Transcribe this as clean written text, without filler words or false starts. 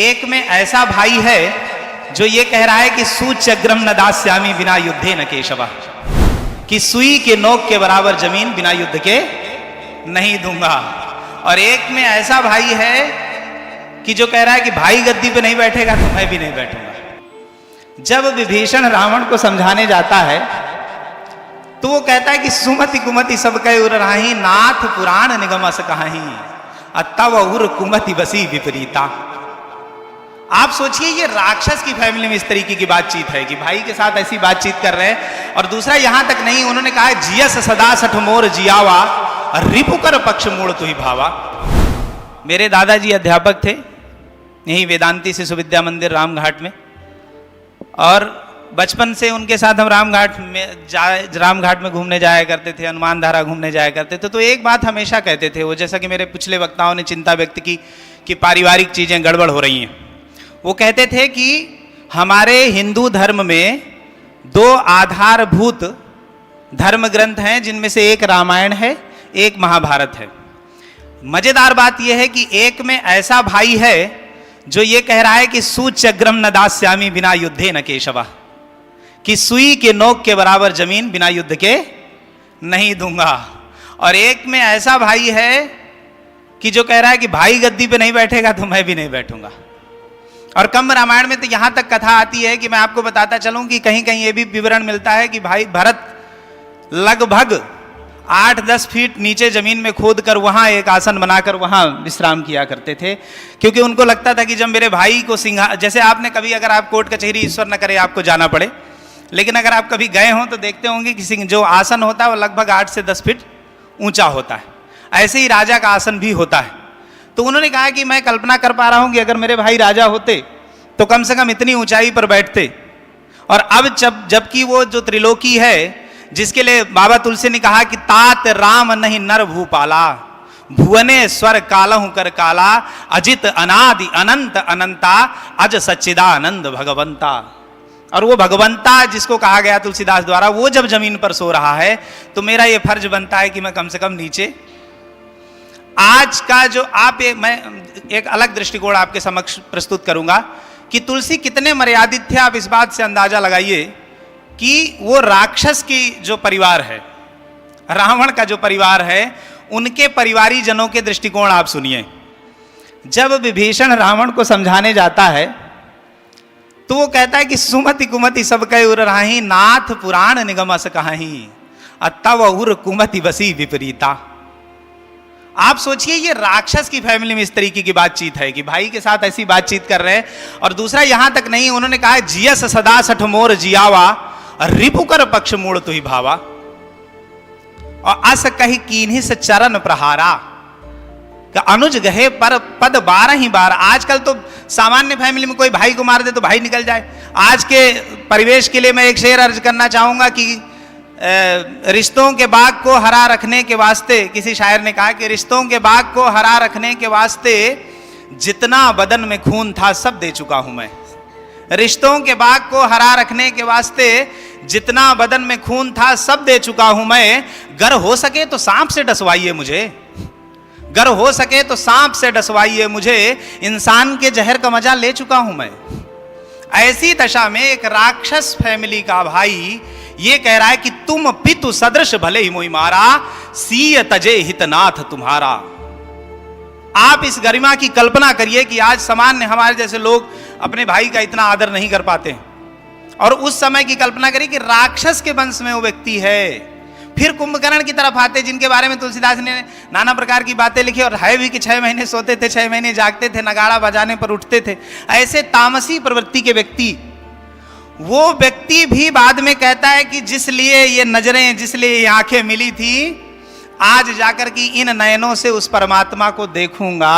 एक में ऐसा भाई है जो ये कह रहा है कि सूच्यग्रम न दास्यामी बिना युद्धे न केशवा, कि सुई के नोक के बराबर जमीन बिना युद्ध के नहीं दूंगा। और एक में ऐसा भाई है कि जो कह रहा है कि भाई गद्दी पे नहीं बैठेगा तो मैं भी नहीं बैठूंगा। जब विभीषण रावण को समझाने जाता है तो वो कहता है कि सुमति कुमति सब कह उर राही, नाथ पुराण निगम अस कहाही, तव उर कुमति बसी विपरीता। आप सोचिए ये राक्षस की फैमिली में इस तरीके की बातचीत है कि भाई के साथ ऐसी बातचीत कर रहे हैं। और दूसरा यहां तक नहीं, उन्होंने कहा जियस सदा सठ मोर जियावा, रिपुकर पक्ष मूड़ तुहि भावा। मेरे दादाजी अध्यापक थे यही वेदांती शिशु विद्या मंदिर रामघाट में, और बचपन से उनके साथ हम रामघाट में घूमने जाया करते थे, हनुमान धारा घूमने जाया करते थे। तो एक बात हमेशा कहते थे वो, जैसा कि मेरे पिछले वक्ताओं ने चिंता व्यक्त की कि पारिवारिक चीजें गड़बड़ हो रही हैं, वो कहते थे कि हमारे हिंदू धर्म में दो आधारभूत धर्म ग्रंथ हैं, जिनमें से एक रामायण है, एक महाभारत है। मजेदार बात यह है कि एक में ऐसा भाई है जो ये कह रहा है कि सूच्यग्रम न दास्यामी बिना युद्धे न केशवा, कि सुई के नोक के बराबर जमीन बिना युद्ध के नहीं दूंगा। और एक में ऐसा भाई है कि जो कह रहा है कि भाई गद्दी पे नहीं बैठेगा तो मैं भी नहीं बैठूंगा। और कम रामायण में तो यहां तक कथा आती है कि मैं आपको बताता चलूं कि कहीं कहीं यह भी विवरण मिलता है कि भाई भरत लगभग 8-10 फीट नीचे जमीन में खोद कर वहां एक आसन बनाकर वहां विश्राम किया करते थे, क्योंकि उनको लगता था कि जब मेरे भाई को जैसे आपने कभी, अगर आप कोर्ट कचहरी ईश्वर न करे आपको जाना पड़े, लेकिन अगर आप कभी गए हों तो देखते होंगे कि जो आसन होता है वो लगभग 8 से 10 फीट ऊंचा होता है। ऐसे ही राजा का आसन भी होता है। तो उन्होंने कहा कि मैं कल्पना कर पा रहा हूं कि अगर मेरे भाई राजा होते तो कम से कम इतनी ऊंचाई पर बैठते। और अब जबकि वो जो त्रिलोकी है जिसके लिए बाबा तुलसी ने कहा कि तात राम नहीं नर भूपाला, भुवने स्वर कालहु कर काला, अजित अनादि अनंत अनंता, अज सच्चिदानंद भगवंता। और वो भगवंता जिसको कहा गया तुलसीदास द्वारा, वो जब जमीन पर सो रहा है तो मेरा ये फर्ज बनता है कि मैं कम से कम नीचे। आज का जो मैं एक अलग दृष्टिकोण आपके समक्ष प्रस्तुत करूंगा कि तुलसी कितने मर्यादित थे। आप इस बात से अंदाजा लगाइए कि वो राक्षस की जो परिवार है, रावण का जो परिवार है, उनके परिवारी जनों के दृष्टिकोण आप सुनिए। जब विभीषण रावण को समझाने जाता है तो वो कहता है कि सुमति कुमति सब कह उर राही, नाथ पुराण निगम अस कहाही, तव उर कुमति बसी विपरीता। आप सोचिए ये राक्षस की फैमिली में इस तरीके की बातचीत है कि भाई के साथ ऐसी बातचीत कर रहे हैं। और दूसरा यहां तक नहीं, उन्होंने कहा जियस सदा सठ मोर जियावा, रिपुकर पक्ष मूड़ तुहि भावा। और अस कही कीन्ही से चरण प्रहारा, अनुज गहे पर पद 12 ही बार। आजकल तो सामान्य फैमिली में कोई भाई को मार दे तो भाई निकल जाए। आज के परिवेश के लिए मैं एक शेर अर्ज करना चाहूंगा कि रिश्तों के बाग को हरा रखने के वास्ते, किसी शायर ने कहा कि रिश्तों के बाग को हरा रखने के वास्ते जितना बदन में खून था सब दे चुका हूं मैं। रिश्तों के बाग को हरा रखने के वास्ते जितना बदन में खून था सब दे चुका हूं मैं। गर हो सके तो सांप से डसवाइए मुझे, गर हो सके तो सांप से डसवाइए मुझे, इंसान के जहर का मजा ले चुका हूं मैं। ऐसी दशा में एक राक्षस फैमिली का भाई ये कह रहा है कि तुम पितु सदृश भले ही मोहि मारा, सीय तजे हितनाथ तुम्हारा। आप इस गरिमा की कल्पना करिए कि आज सामान्य हमारे जैसे लोग अपने भाई का इतना आदर नहीं कर पाते हैं, और उस समय की कल्पना करिए कि राक्षस के वंश में वो व्यक्ति है। फिर कुंभकर्ण की तरफ आते, जिनके बारे में तुलसीदास ने नाना प्रकार की बातें लिखी, और है भी कि 6 महीने सोते थे, 6 महीने जागते थे, नगाड़ा बजाने पर उठते थे। ऐसे तामसी प्रवृत्ति के व्यक्ति, वो व्यक्ति भी बाद में कहता है कि जिसलिए ये नजरें, जिसलिए ये आंखें मिली थी, आज जाकर कि इन नयनों से उस परमात्मा को देखूंगा।